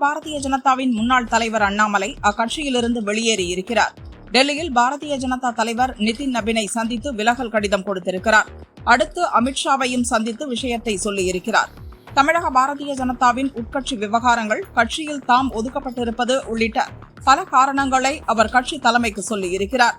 பாரதிய ஜனதாவின் முன்னாள் தலைவர் அண்ணாமலை அக்கட்சியிலிருந்து வெளியேறியிருக்கிறார். டெல்லியில் பாரதிய ஜனதா தலைவர் நிதின் நபினை சந்தித்து விலகல் கடிதம் கொடுத்திருக்கிறார். அடுத்து அமித்ஷாவையும் சந்தித்து விஷயத்தை சொல்லியிருக்கிறார். தமிழக பாரதிய ஜனதாவின் உட்கட்சி விவகாரங்கள், கட்சியில் தாம் ஒதுக்கப்பட்டிருப்பது உள்ளிட்ட பல காரணங்களை அவர் கட்சி தலைமைக்கு சொல்லியிருக்கிறார்.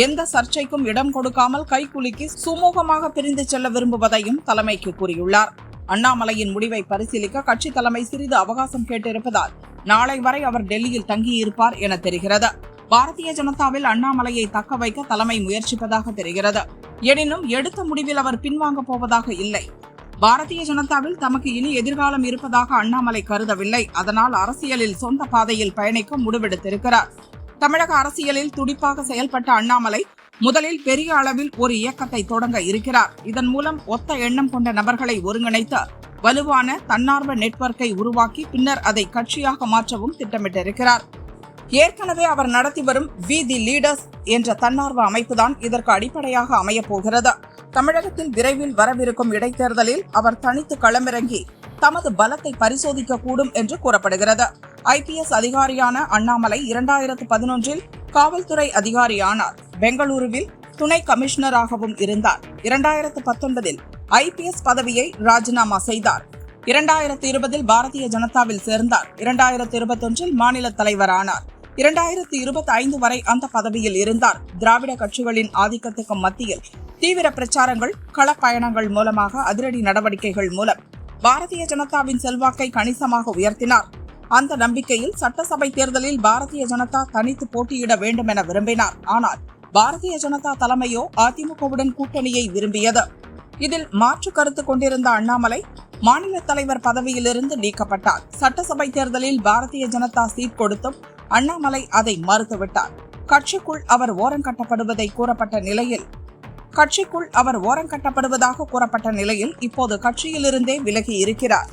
எந்த சர்ச்சைக்கும் இடம் கொடுக்காமல் கைகுலுக்கி சுமூகமாக பிரிந்து செல்ல விரும்புவதையும் தலைமைக்கு கூறியுள்ளார். அண்ணாமலையின் முடிவை பரிசீலிக்க கட்சி தலைமை சிறிது அவகாசம் கேட்டிருப்பதால் நாளை வரை அவர் டெல்லியில் தங்கியிருப்பார் என தெரிகிறது. பாரதிய ஜனதாவில் அண்ணாமலையை தக்க வைக்க தலைமை முயற்சிப்பதாக தெரிகிறது. எனினும் எடுத்த முடிவில் அவர் பின்வாங்கப் போவதாக இல்லை. பாரதிய ஜனதாவில் தமக்கு இனி எதிர்காலம் இருப்பதாக அண்ணாமலை கருதவில்லை. அதனால் அரசியலில் சொந்த பாதையில் பயணிக்க முடிவெடுத்திருக்கிறார். தமிழக அரசியலில் துடிப்பாக செயல்பட்ட அண்ணாமலை முதலில் பெரிய அளவில் ஒரு இயக்கத்தை தொடங்க இருக்கிறார். இதன் மூலம் ஒத்த எண்ணம் கொண்ட நபர்களை ஒருங்கிணைத்து வலுவான தன்னார்வ நெட்வொர்க்கை உருவாக்கி பின்னர் அதை கட்சியாக மாற்றவும் திட்டமிட்டிருக்கிறார். ஏற்கனவே அவர் நடத்தி வரும் வி தி லீடர்ஸ் என்ற தன்னார்வ அமைப்புதான் இதற்கு அடிப்படையாக அமையப்போகிறது. தமிழகத்தில் விரைவில் வரவிருக்கும் இடைத்தேர்தலில் அவர் தனித்து களமிறங்கி தமது பலத்தை பரிசோதிக்கக்கூடும் என்று கூறப்படுகிறது. IPS அதிகாரியான அண்ணாமலை 2011 காவல்துறை அதிகாரியானார். பெங்களூருவில் துணை கமிஷனராகவும் இருந்தார். 2019 IPS பதவியை ராஜினாமா செய்தார். 2020 பாரதிய ஜனதாவில் சேர்ந்தார். 2021 மாநில தலைவரானார். 2025 வரை அந்த பதவியில் இருந்தார். திராவிட கட்சிகளின் ஆதிக்கத்துக்கு மத்தியில் தீவிர பிரச்சாரங்கள், களப்பயணங்கள் மூலமாக அதிரடி நடவடிக்கைகள் மூலம் பாரதிய ஜனதாவின் செல்வாக்கை கணிசமாக உயர்த்தினார். அந்த நம்பிக்கையில் சட்டசபை தேர்தலில் பாரதிய ஜனதா தனித்து போட்டியிட வேண்டும் என விரும்பினார். ஆனால் பாரதிய ஜனதா தலைமையோ அதிமுகவுடன் கூட்டணியை விரும்பியது. இதில் மாற்று கருத்து கொண்டிருந்த அண்ணாமலை மாநில தலைவர் பதவியிலிருந்து நீக்கப்பட்டார். சட்டசபை தேர்தலில் பாரதிய ஜனதா சீட் கொடுத்தும் அண்ணாமலை அதை மறுத்துவிட்டார். கட்சிக்குள் அவர் ஓரங்கட்டப்படுவதாக கூறப்பட்ட நிலையில் இப்போது கட்சியிலிருந்தே விலகி இருக்கிறார்.